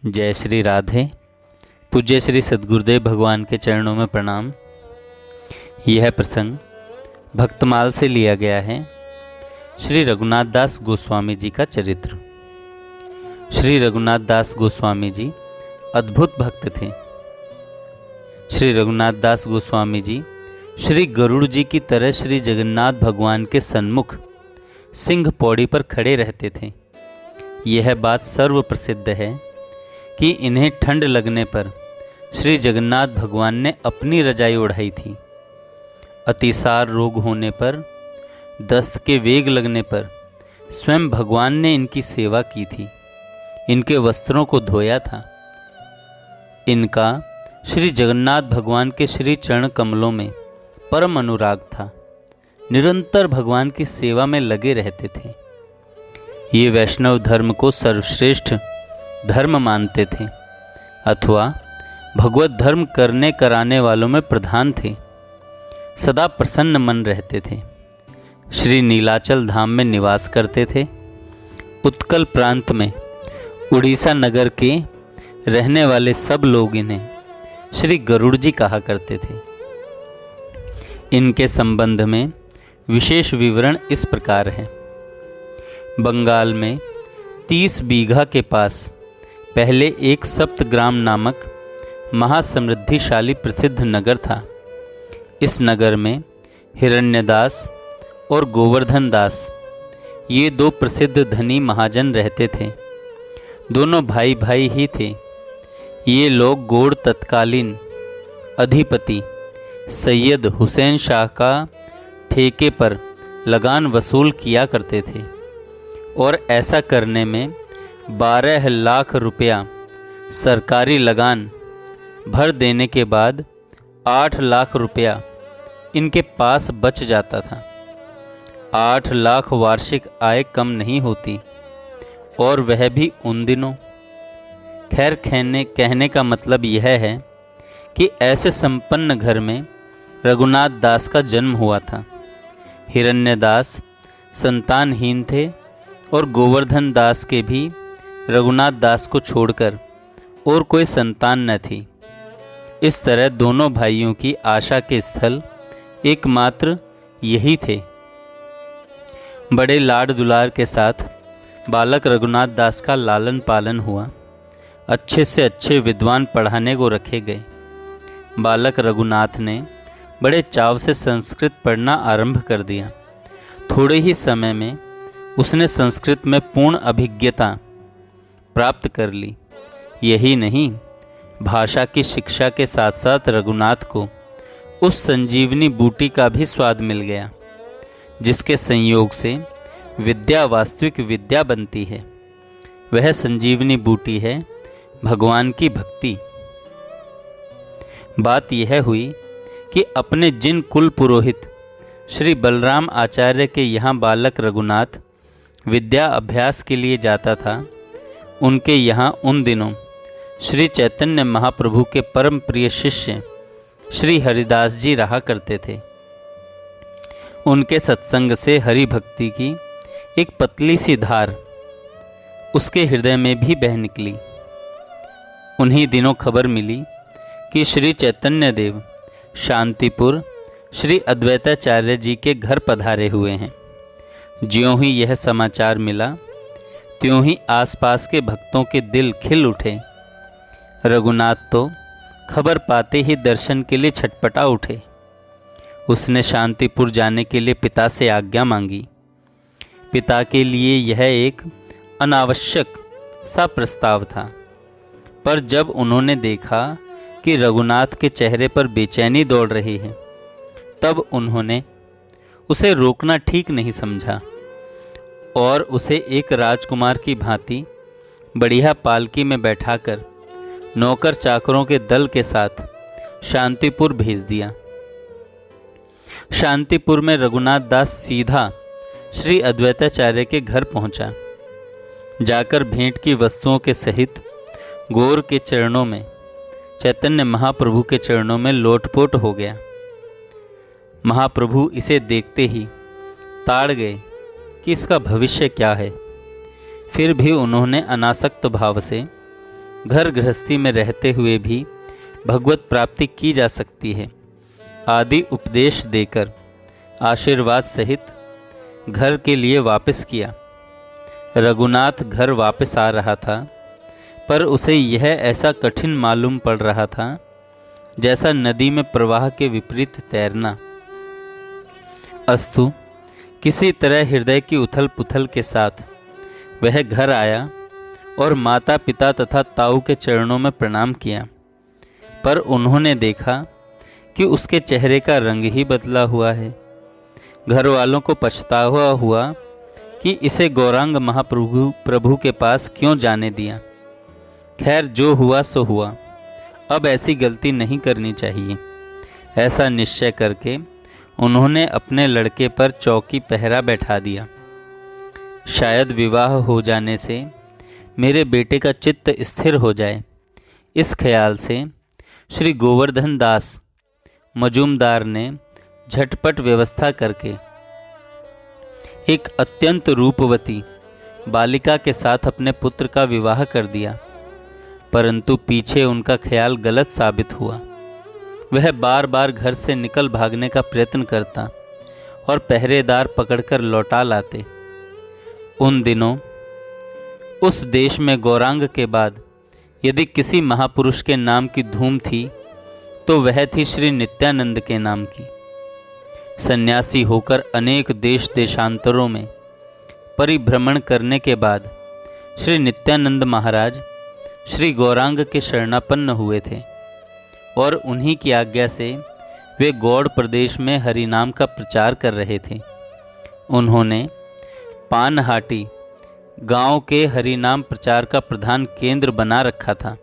जय श्री राधे। पूज्य श्री सद्गुरुदेव भगवान के चरणों में प्रणाम। यह प्रसंग भक्तमाल से लिया गया है। श्री रघुनाथ दास गोस्वामी जी का चरित्र। श्री रघुनाथ दास गोस्वामी जी अद्भुत भक्त थे। श्री रघुनाथ दास गोस्वामी जी श्री गरुड़ जी की तरह श्री जगन्नाथ भगवान के सन्मुख सिंह पौड़ी पर खड़े रहते थे। यह बात सर्व प्रसिद्ध है कि इन्हें ठंड लगने पर श्री जगन्नाथ भगवान ने अपनी रजाई ओढ़ाई थी। अतिसार रोग होने पर, दस्त के वेग लगने पर स्वयं भगवान ने इनकी सेवा की थी, इनके वस्त्रों को धोया था। इनका श्री जगन्नाथ भगवान के श्री चरण कमलों में परम अनुराग था। निरंतर भगवान की सेवा में लगे रहते थे। ये वैष्णव धर्म को सर्वश्रेष्ठ धर्म मानते थे अथवा भगवत धर्म करने कराने वालों में प्रधान थे। सदा प्रसन्न मन रहते थे। श्री नीलाचल धाम में निवास करते थे। उत्कल प्रांत में उड़ीसा नगर के रहने वाले सब लोग इन्हें श्री गरुड़ जी कहा करते थे। इनके संबंध में विशेष विवरण इस प्रकार है। बंगाल में 30 बीघा के पास पहले एक सप्तग्राम नामक महासमृद्धिशाली प्रसिद्ध नगर था। इस नगर में हिरण्यदास और गोवर्धन दास ये दो प्रसिद्ध धनी महाजन रहते थे। दोनों भाई भाई ही थे। ये लोग गोड़ तत्कालीन अधिपति सैयद हुसैन शाह का ठेके पर लगान वसूल किया करते थे और ऐसा करने में 12 लाख रुपया सरकारी लगान भर देने के बाद 8 लाख रुपया इनके पास बच जाता था। 8 लाख वार्षिक आय कम नहीं होती, और वह भी उन दिनों। खैर, कहने का मतलब यह है कि ऐसे संपन्न घर में रघुनाथ दास का जन्म हुआ था। हिरण्यदास संतानहीन थे और गोवर्धन दास के भी रघुनाथ दास को छोड़कर और कोई संतान न थी। इस तरह दोनों भाइयों की आशा के स्थल एकमात्र यही थे। बड़े लाड दुलार के साथ बालक रघुनाथ दास का लालन पालन हुआ। अच्छे से अच्छे विद्वान पढ़ाने को रखे गए। बालक रघुनाथ ने बड़े चाव से संस्कृत पढ़ना आरंभ कर दिया। थोड़े ही समय में उसने संस्कृत में पूर्ण अभिज्ञता प्राप्त कर ली। यही नहीं, भाषा की शिक्षा के साथ साथ रघुनाथ को उस संजीवनी बूटी का भी स्वाद मिल गया, जिसके संयोग से विद्या वास्तविक विद्या बनती है। वह संजीवनी बूटी है भगवान की भक्ति। बात यह हुई कि अपने जिन कुल पुरोहित श्री बलराम आचार्य के यहाँ बालक रघुनाथ विद्या अभ्यास के लिए जाता था, उनके यहाँ उन दिनों श्री चैतन्य महाप्रभु के परम प्रिय शिष्य श्री हरिदास जी रहा करते थे। उनके सत्संग से हरि भक्ति की एक पतली सी धार उसके हृदय में भी बह निकली। उन्हीं दिनों खबर मिली कि श्री चैतन्य देव शांतिपुर श्री अद्वैताचार्य जी के घर पधारे हुए हैं। ज्यों ही यह समाचार मिला, त्यों ही आसपास के भक्तों के दिल खिल उठे। रघुनाथ तो खबर पाते ही दर्शन के लिए छटपटा उठे। उसने शांतिपुर जाने के लिए पिता से आज्ञा मांगी। पिता के लिए यह एक अनावश्यक सा प्रस्ताव था, पर जब उन्होंने देखा कि रघुनाथ के चेहरे पर बेचैनी दौड़ रही है, तब उन्होंने उसे रोकना ठीक नहीं समझा और उसे एक राजकुमार की भांति बढ़िया पालकी में बैठाकर नौकर चाकरों के दल के साथ शांतिपुर भेज दिया। शांतिपुर में रघुनाथ दास सीधा श्री अद्वैताचार्य के घर पहुंचा। जाकर भेंट की वस्तुओं के सहित गौर के चरणों में, चैतन्य महाप्रभु के चरणों में लोटपोट हो गया। महाप्रभु इसे देखते ही ताड़ गए कि इसका भविष्य क्या है। फिर भी उन्होंने अनासक्त भाव से घर गृहस्थी में रहते हुए भी भगवत प्राप्ति की जा सकती है आदि उपदेश देकर आशीर्वाद सहित घर के लिए वापस किया। रघुनाथ घर वापस आ रहा था, पर उसे यह ऐसा कठिन मालूम पड़ रहा था जैसा नदी में प्रवाह के विपरीत तैरना। अस्तु, किसी तरह हृदय की उथल पुथल के साथ वह घर आया और माता पिता तथा ताऊ के चरणों में प्रणाम किया, पर उन्होंने देखा कि उसके चेहरे का रंग ही बदला हुआ है। घर वालों को पछतावा हुआ कि इसे गौरांग महाप्रभु के पास क्यों जाने दिया। खैर, जो हुआ सो हुआ, अब ऐसी गलती नहीं करनी चाहिए। ऐसा निश्चय करके उन्होंने अपने लड़के पर चौकी पहरा बैठा दिया। शायद विवाह हो जाने से मेरे बेटे का चित्त स्थिर हो जाए, इस ख्याल से श्री गोवर्धन दास मजूमदार ने झटपट व्यवस्था करके एक अत्यंत रूपवती बालिका के साथ अपने पुत्र का विवाह कर दिया। परंतु पीछे उनका ख्याल गलत साबित हुआ। वह बार बार घर से निकल भागने का प्रयत्न करता और पहरेदार पकड़कर लौटा लाते। उन दिनों उस देश में गौरांग के बाद यदि किसी महापुरुष के नाम की धूम थी तो वह थी श्री नित्यानंद के नाम की। सन्यासी होकर अनेक देश देशांतरों में परिभ्रमण करने के बाद श्री नित्यानंद महाराज श्री गौरांग के शरणापन्न हुए थे और उन्हीं की आज्ञा से वे गौड़ प्रदेश में हरिनाम का प्रचार कर रहे थे। उन्होंने पानहाटी गांव के हरिनाम प्रचार का प्रधान केंद्र बना रखा था।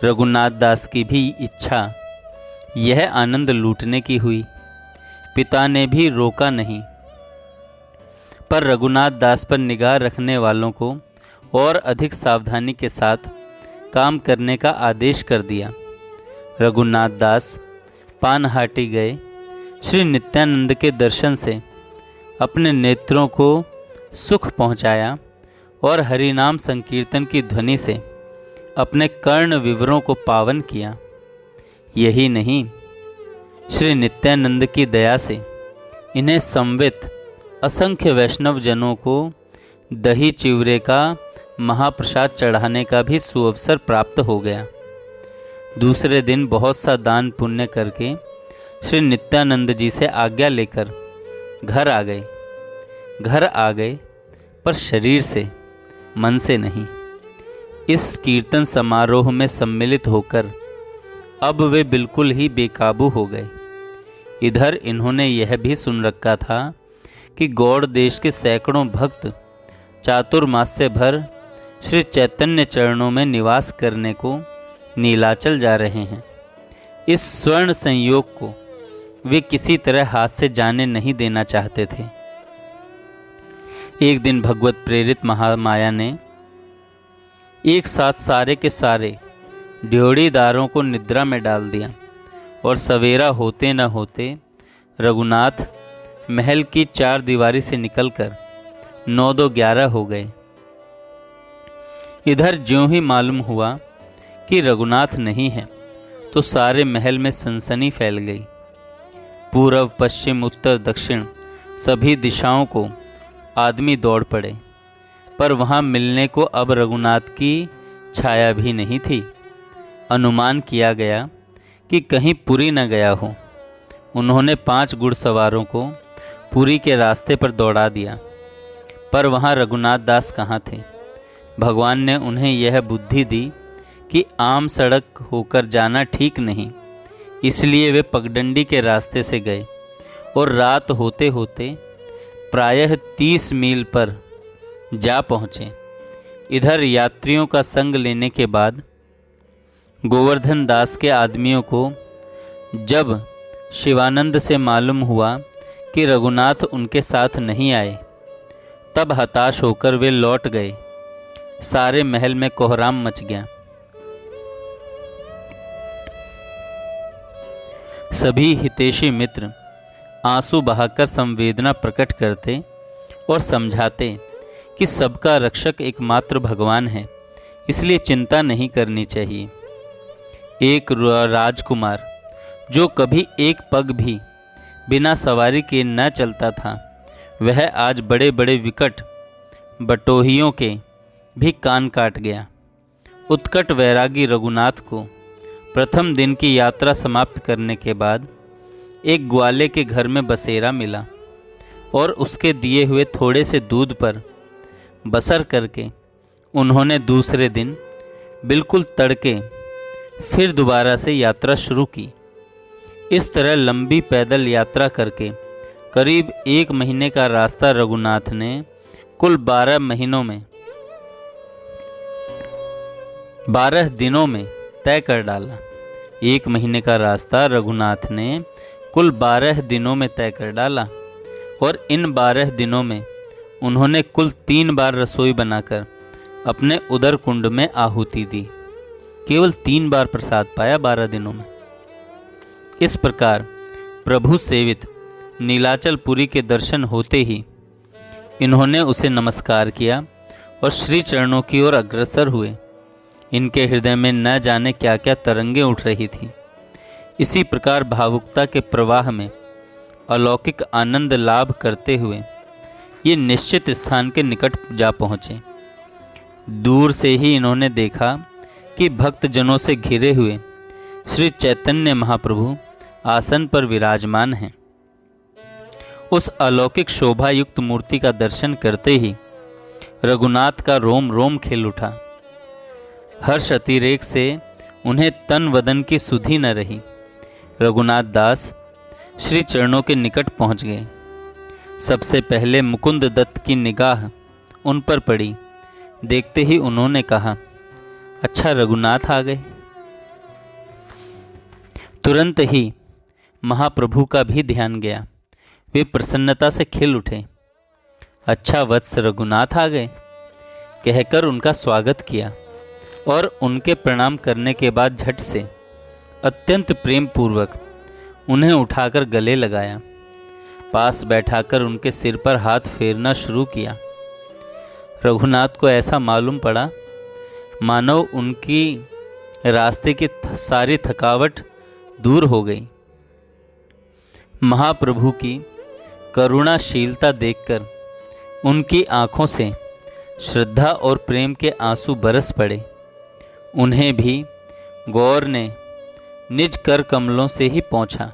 रघुनाथ दास की भी इच्छा यह आनंद लूटने की हुई। पिता ने भी रोका नहीं, पर रघुनाथ दास पर निगाह रखने वालों को और अधिक सावधानी के साथ काम करने का आदेश कर दिया। रघुनाथ दास पानहाटी गए। श्री नित्यानंद के दर्शन से अपने नेत्रों को सुख पहुंचाया और हरिनाम संकीर्तन की ध्वनि से अपने कर्ण विवरों को पावन किया। यही नहीं, श्री नित्यानंद की दया से इन्हें संवित असंख्य वैष्णव जनों को दही चिवरे का महाप्रसाद चढ़ाने का भी सुअवसर प्राप्त हो गया। दूसरे दिन बहुत सा दान पुण्य करके श्री नित्यानंद जी से आज्ञा लेकर घर आ गए, पर शरीर से, मन से नहीं। इस कीर्तन समारोह में सम्मिलित होकर अब वे बिल्कुल ही बेकाबू हो गए। इधर इन्होंने यह भी सुन रखा था कि गौड़ देश के सैकड़ों भक्त चातुर्मास्य भर श्री चैतन्य चरणों में निवास करने को नीलाचल जा रहे हैं। इस स्वर्ण संयोग को वे किसी तरह हाथ से जाने नहीं देना चाहते थे। एक दिन भगवत प्रेरित महामाया ने एक साथ सारे के सारे ड्योढ़ीदारों को निद्रा में डाल दिया और सवेरा होते न होते रघुनाथ महल की चार दीवारी से निकलकर 9-11 हो गए। इधर ज्यों ही मालूम हुआ कि रघुनाथ नहीं है तो सारे महल में सनसनी फैल गई। पूर्व, पश्चिम, उत्तर, दक्षिण सभी दिशाओं को आदमी दौड़ पड़े, पर वहाँ मिलने को अब रघुनाथ की छाया भी नहीं थी। अनुमान किया गया कि कहीं पुरी न गया हो। उन्होंने 5 घुड़सवारों को पुरी के रास्ते पर दौड़ा दिया, पर वहाँ रघुनाथ दास कहाँ थे। भगवान ने उन्हें यह बुद्धि दी कि आम सड़क होकर जाना ठीक नहीं, इसलिए वे पगडंडी के रास्ते से गए और रात होते होते प्रायः 30 मील पर जा पहुँचे। इधर यात्रियों का संग लेने के बाद गोवर्धन दास के आदमियों को जब शिवानंद से मालूम हुआ कि रघुनाथ उनके साथ नहीं आए, तब हताश होकर वे लौट गए। सारे महल में कोहराम मच गया। सभी हितैषी मित्र आंसू बहाकर संवेदना प्रकट करते और समझाते कि सबका रक्षक एकमात्र भगवान है, इसलिए चिंता नहीं करनी चाहिए। एक राजकुमार जो कभी एक पग भी बिना सवारी के न चलता था, वह आज बड़े बड़े विकट बटोहियों के भी कान काट गया। उत्कट वैरागी रघुनाथ को प्रथम दिन की यात्रा समाप्त करने के बाद एक ग्वाले के घर में बसेरा मिला और उसके दिए हुए थोड़े से दूध पर बसर करके उन्होंने दूसरे दिन बिल्कुल तड़के फिर दोबारा से यात्रा शुरू की। इस तरह लंबी पैदल यात्रा करके करीब 1 महीने का रास्ता रघुनाथ ने कुल 12 दिनों में तय कर डाला। 1 महीने का रास्ता रघुनाथ ने कुल 12 दिनों में तय कर डाला और इन 12 दिनों में उन्होंने कुल 3 बार रसोई बनाकर अपने उदर कुंड में आहुति दी। केवल 3 बार प्रसाद पाया 12 दिनों में। इस प्रकार प्रभु सेवित नीलाचलपुरी के दर्शन होते ही इन्होंने उसे नमस्कार किया और श्री चरणों की ओर अग्रसर हुए। इनके हृदय में न जाने क्या क्या तरंगें उठ रही थी। इसी प्रकार भावुकता के प्रवाह में अलौकिक आनंद लाभ करते हुए ये निश्चित स्थान के निकट जा पहुँचे। दूर से ही इन्होंने देखा कि भक्तजनों से घिरे हुए श्री चैतन्य महाप्रभु आसन पर विराजमान हैं। उस अलौकिक शोभा युक्त मूर्ति का दर्शन करते ही रघुनाथ का रोम रोम खिल उठा। हर्ष अतिरेक से उन्हें तन वदन की सुधि न रही। रघुनाथ दास श्री चरणों के निकट पहुंच गए। सबसे पहले मुकुंद दत्त की निगाह उन पर पड़ी। देखते ही उन्होंने कहा, अच्छा रघुनाथ आ गए। तुरंत ही महाप्रभु का भी ध्यान गया। वे प्रसन्नता से खिल उठे। अच्छा वत्स रघुनाथ आ गए कहकर उनका स्वागत किया और उनके प्रणाम करने के बाद झट से अत्यंत प्रेम पूर्वक उन्हें उठाकर गले लगाया। पास बैठाकर उनके सिर पर हाथ फेरना शुरू किया। रघुनाथ को ऐसा मालूम पड़ा मानो उनकी रास्ते की सारी थकावट दूर हो गई। महाप्रभु की करुणाशीलता देखकर उनकी आंखों से श्रद्धा और प्रेम के आंसू बरस पड़े। उन्हें भी गौर ने निज कर कमलों से ही पहुंचा।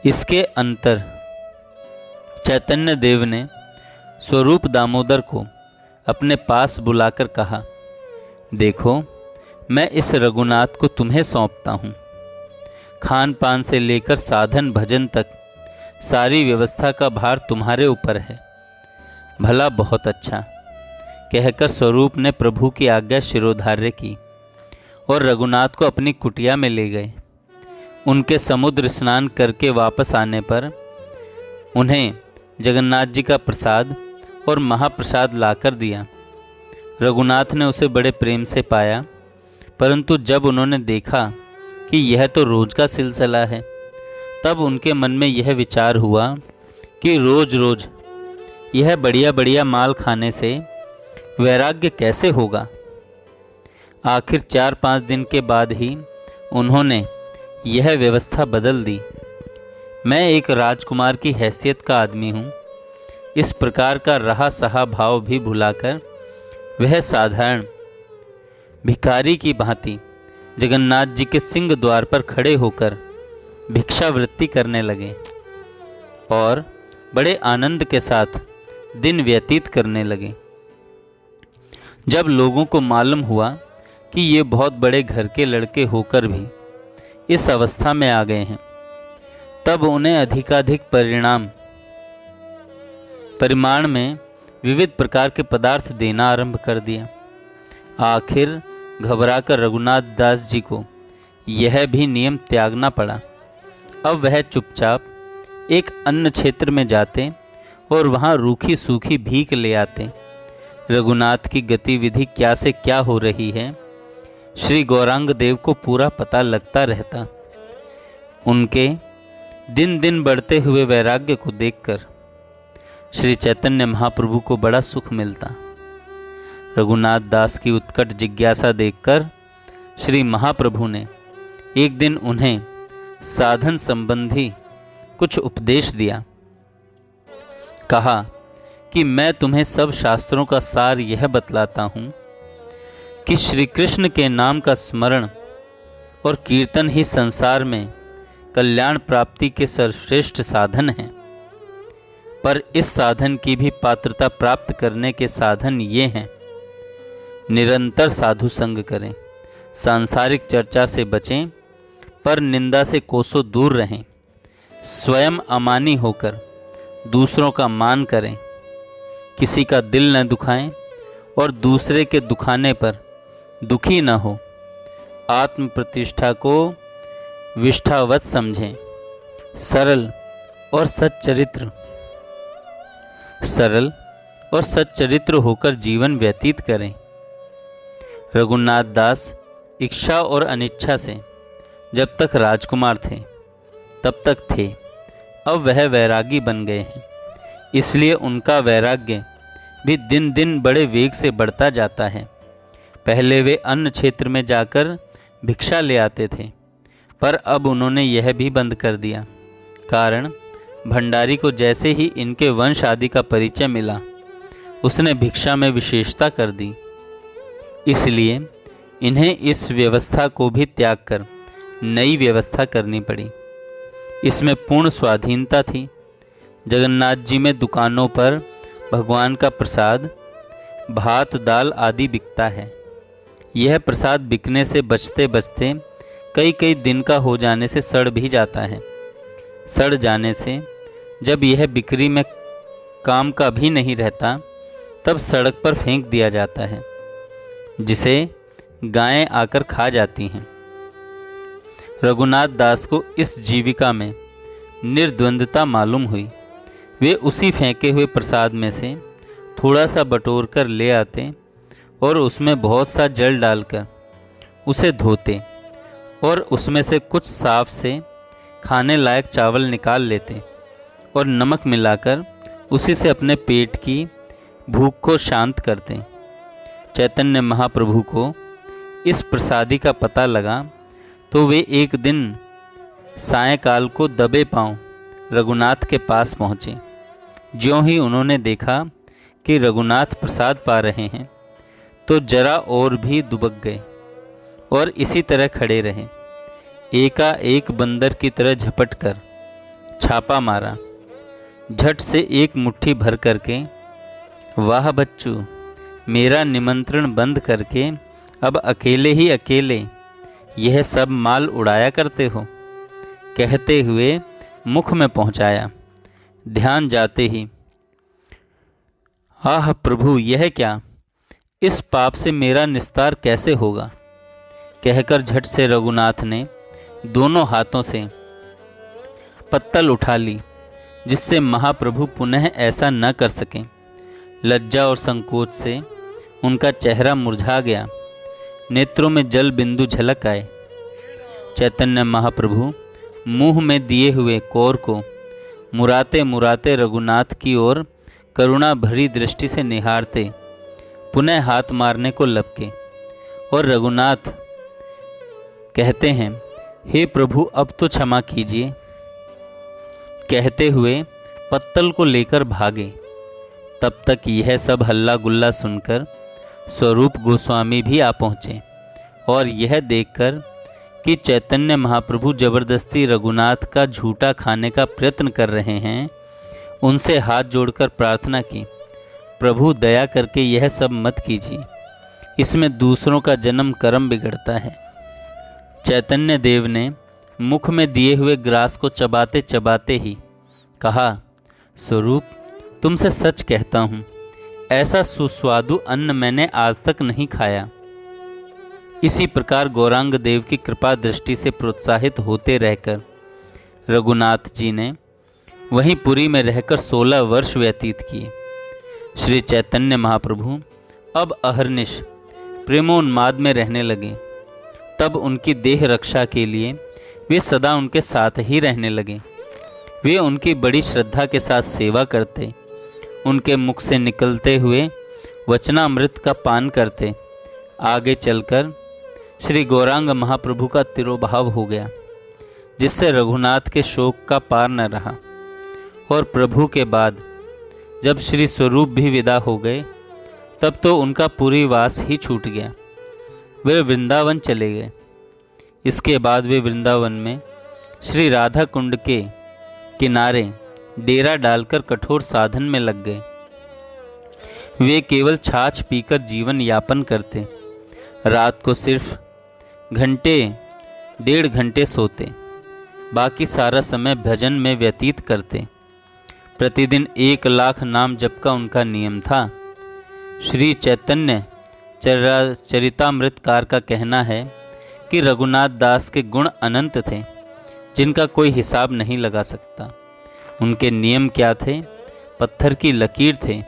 इसके अंतर चैतन्य देव ने स्वरूप दामोदर को अपने पास बुलाकर कहा, देखो मैं इस रघुनाथ को तुम्हें सौंपता हूँ। खान पान से लेकर साधन भजन तक सारी व्यवस्था का भार तुम्हारे ऊपर है। भला बहुत अच्छा कहकर स्वरूप ने प्रभु की आज्ञा शिरोधार्य की और रघुनाथ को अपनी कुटिया में ले गए। उनके समुद्र स्नान करके वापस आने पर उन्हें जगन्नाथ जी का प्रसाद और महाप्रसाद लाकर दिया। रघुनाथ ने उसे बड़े प्रेम से पाया, परंतु जब उन्होंने देखा कि यह तो रोज का सिलसिला है, तब उनके मन में यह विचार हुआ कि रोज रोज यह बढ़िया बढ़िया माल खाने से वैराग्य कैसे होगा। आखिर 4-5 दिन के बाद ही उन्होंने यह व्यवस्था बदल दी। मैं एक राजकुमार की हैसियत का आदमी हूँ। इस प्रकार का रहा सहा भाव भी भुलाकर वह साधारण भिखारी की भांति जगन्नाथ जी के सिंह द्वार पर खड़े होकर भिक्षावृत्ति करने लगे और बड़े आनंद के साथ दिन व्यतीत करने लगे। जब लोगों को मालूम हुआ कि ये बहुत बड़े घर के लड़के होकर भी इस अवस्था में आ गए हैं, तब उन्हें अधिकाधिक परिमाण में विविध प्रकार के पदार्थ देना आरंभ कर दिया। आखिर घबराकर रघुनाथ दास जी को यह भी नियम त्यागना पड़ा। अब वह चुपचाप एक अन्य क्षेत्र में जाते और वहाँ रूखी सूखी भीख ले आते। रघुनाथ की गतिविधि क्या से क्या हो रही है श्री गौरांग देव को पूरा पता लगता रहता। उनके दिन दिन बढ़ते हुए वैराग्य को देखकर श्री चैतन्य महाप्रभु को बड़ा सुख मिलता। रघुनाथ दास की उत्कट जिज्ञासा देखकर श्री महाप्रभु ने एक दिन उन्हें साधन संबंधी कुछ उपदेश दिया। कहा कि मैं तुम्हें सब शास्त्रों का सार यह बतलाता हूँ कि श्री कृष्ण के नाम का स्मरण और कीर्तन ही संसार में कल्याण प्राप्ति के सर्वश्रेष्ठ साधन हैं। पर इस साधन की भी पात्रता प्राप्त करने के साधन ये हैं: निरंतर साधु संग करें, सांसारिक चर्चा से बचें, पर निंदा से कोसों दूर रहें, स्वयं अमानी होकर दूसरों का मान करें, किसी का दिल न दुखाएं और दूसरे के दुखाने पर दुखी न हो, आत्म प्रतिष्ठा को विष्ठावत समझें, सरल और सच्चरित्र होकर जीवन व्यतीत करें। रघुनाथ दास इच्छा और अनिच्छा से जब तक राजकुमार थे तब तक थे, अब वह वैरागी बन गए हैं, इसलिए उनका वैराग्य भी दिन दिन बड़े वेग से बढ़ता जाता है। पहले वे अन्न क्षेत्र में जाकर भिक्षा ले आते थे, पर अब उन्होंने यह भी बंद कर दिया। कारण भंडारी को जैसे ही इनके वंश आदि का परिचय मिला, उसने भिक्षा में विशेषता कर दी, इसलिए इन्हें इस व्यवस्था को भी त्याग कर नई व्यवस्था करनी पड़ी। इसमें पूर्ण स्वाधीनता थी। जगन्नाथ जी में दुकानों पर भगवान का प्रसाद, भात दाल आदि बिकता है। यह प्रसाद बिकने से बचते बचते कई कई दिन का हो जाने से सड़ भी जाता है। सड़ जाने से जब यह बिक्री में काम का भी नहीं रहता, तब सड़क पर फेंक दिया जाता है, जिसे गायें आकर खा जाती हैं। रघुनाथ दास को इस जीविका में निर्द्वंद्वता मालूम हुई। वे उसी फेंके हुए प्रसाद में से थोड़ा सा बटोर कर ले आते और उसमें बहुत सा जल डालकर उसे धोते और उसमें से कुछ साफ से खाने लायक चावल निकाल लेते और नमक मिलाकर उसी से अपने पेट की भूख को शांत करते। चैतन्य महाप्रभु को इस प्रसादी का पता लगा तो वे एक दिन सायंकाल को दबे पांव रघुनाथ के पास पहुँचे। ज्यों ही उन्होंने देखा कि रघुनाथ प्रसाद पा रहे हैं तो जरा और भी दुबक गए और इसी तरह खड़े रहे। एकाएक बंदर की तरह झपट कर छापा मारा, झट से एक मुट्ठी भर करके, वाह बच्चू, मेरा निमंत्रण बंद करके अब अकेले ही अकेले यह सब माल उड़ाया करते हो, कहते हुए मुख में पहुंचाया। ध्यान जाते ही, आह प्रभु, यह क्या, इस पाप से मेरा निस्तार कैसे होगा, कहकर झट से रघुनाथ ने दोनों हाथों से पत्तल उठा ली, जिससे महाप्रभु पुनः ऐसा न कर सकें। लज्जा और संकोच से उनका चेहरा मुरझा गया, नेत्रों में जल बिंदु झलक आए। चैतन्य महाप्रभु मुंह में दिए हुए कौर को मुराते मुराते रघुनाथ की ओर करुणा भरी दृष्टि से निहारते पुनः हाथ मारने को लपके और रघुनाथ कहते हैं, हे प्रभु, अब तो क्षमा कीजिए, कहते हुए पत्तल को लेकर भागे। तब तक यह सब हल्ला गुल्ला सुनकर स्वरूप गोस्वामी भी आ पहुँचे और यह देखकर कि चैतन्य महाप्रभु जबरदस्ती रघुनाथ का झूठा खाने का प्रयत्न कर रहे हैं, उनसे हाथ जोड़कर प्रार्थना की, प्रभु दया करके यह सब मत कीजिए, इसमें दूसरों का जन्म कर्म बिगड़ता है। चैतन्य देव ने मुख में दिए हुए ग्रास को चबाते चबाते ही कहा, स्वरूप, तुमसे सच कहता हूँ, ऐसा सुस्वादु अन्न मैंने आज तक नहीं खाया। इसी प्रकार गौरांग देव की कृपा दृष्टि से प्रोत्साहित होते रहकर रघुनाथ जी ने वहीं पुरी में रहकर 16 वर्ष व्यतीत किए। श्री चैतन्य महाप्रभु अब अहर्निश प्रेमोन्माद में रहने लगे। तब उनकी देह रक्षा के लिए वे सदा उनके साथ ही रहने लगे। वे उनकी बड़ी श्रद्धा के साथ सेवा करते, उनके मुख से निकलते हुए वचनामृत का पान करते आगे चलकर श्री गौरांग महाप्रभु का तिरोभाव हो गया, जिससे रघुनाथ के शोक का पार न रहा। और प्रभु के बाद जब श्री स्वरूप भी विदा हो गए तब तो उनका पूरी वास ही छूट गया। वे वृंदावन चले गए। इसके बाद वे वृंदावन में श्री राधा कुंड के किनारे डेरा डालकर कठोर साधन में लग गए। वे केवल छाछ पीकर जीवन यापन करते, रात को सिर्फ घंटे 1.5 घंटे सोते, बाकी सारा समय भजन में व्यतीत करते। प्रतिदिन 1 लाख नाम जप का उनका नियम था। श्री चैतन्य चरितामृतकार का कहना है कि रघुनाथ दास के गुण अनंत थे, जिनका कोई हिसाब नहीं लगा सकता। उनके नियम क्या थे? पत्थर की लकीर थे।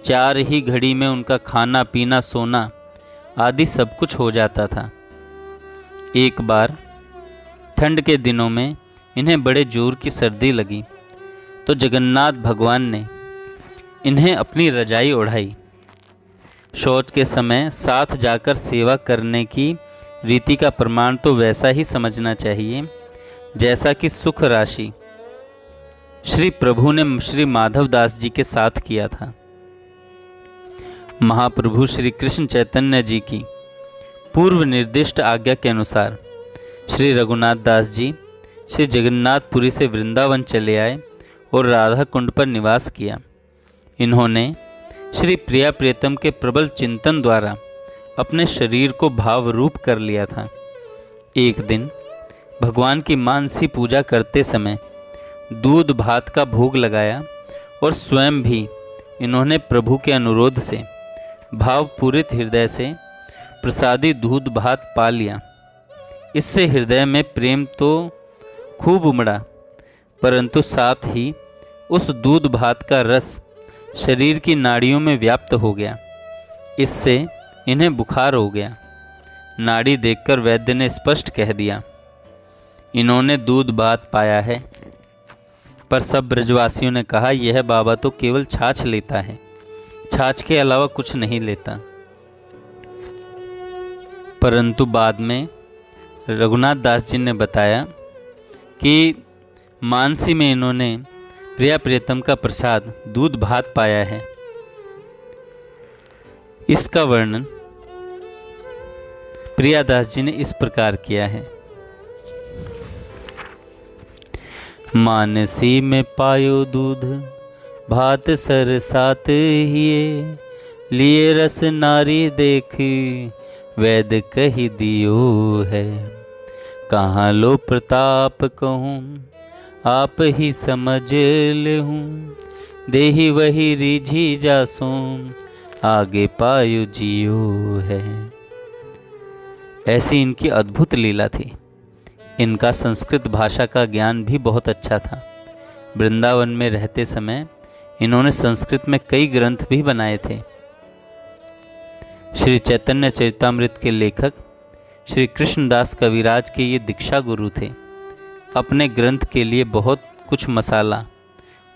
4 ही घड़ी में उनका खाना पीना सोना आदि सब कुछ हो जाता था। एक बार ठंड के दिनों में इन्हें बड़े जोर की सर्दी लगी तो जगन्नाथ भगवान ने इन्हें अपनी रजाई ओढ़ाई। शौच के समय साथ जाकर सेवा करने की रीति का प्रमाण तो वैसा ही समझना चाहिए जैसा कि सुख राशि श्री प्रभु ने श्री माधव दास जी के साथ किया था। महाप्रभु श्री कृष्ण चैतन्य जी की पूर्व निर्दिष्ट आज्ञा के अनुसार श्री रघुनाथ दास जी श्री जगन्नाथपुरी से वृंदावन चले आए और राधा कुंड पर निवास किया। इन्होंने श्री प्रिया प्रियतम के प्रबल चिंतन द्वारा अपने शरीर को भाव रूप कर लिया था। एक दिन भगवान की मानसी पूजा करते समय दूध भात का भोग लगाया और स्वयं भी इन्होंने प्रभु के अनुरोध से भावपूरित हृदय से प्रसादी दूध भात पा लिया। इससे हृदय में प्रेम तो खूब उमड़ा, परंतु साथ ही उस दूध भात का रस शरीर की नाड़ियों में व्याप्त हो गया। इससे इन्हें बुखार हो गया। नाड़ी देखकर वैद्य ने स्पष्ट कह दिया, इन्होंने दूध भात पाया है। पर सब ब्रजवासियों ने कहा, यह बाबा तो केवल छाछ लेता है, छाछ के अलावा कुछ नहीं लेता। परंतु बाद में रघुनाथ दास जी ने बताया कि मानसी में इन्होंने प्रिया प्रियतम का प्रसाद दूध भात पाया है। इसका वर्णन प्रियादास जी ने इस प्रकार किया है। मानसी में पायो दूध भात सर सात हिये, लिए रस नारी देख वैद कही दियो है। कहाँ लो प्रताप कहूँ आप ही समझ लेहूँ, देही वही रिझी जासों आगे पायो जियो है। ऐसी इनकी अद्भुत लीला थी। इनका संस्कृत भाषा का ज्ञान भी बहुत अच्छा था। वृंदावन में रहते समय इन्होंने संस्कृत में कई ग्रंथ भी बनाए थे। श्री चैतन्य चरितामृत के लेखक श्री कृष्णदास कविराज के ये दीक्षा गुरु थे। अपने ग्रंथ के लिए बहुत कुछ मसाला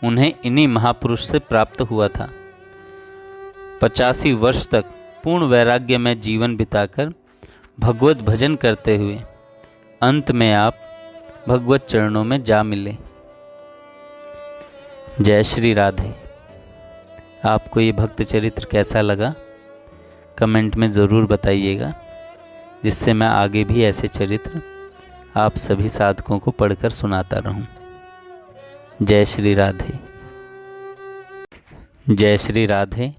उन्हें इन्हीं महापुरुष से प्राप्त हुआ था। 85 वर्ष तक पूर्ण वैराग्य में जीवन बिताकर भगवत भजन करते हुए अंत में आप भगवत चरणों में जा मिले। जय श्री राधे। आपको ये भक्त चरित्र कैसा लगा कमेंट में ज़रूर बताइएगा, जिससे मैं आगे भी ऐसे चरित्र आप सभी साधकों को पढ़कर सुनाता रहूं। जय श्री राधे। जय श्री राधे।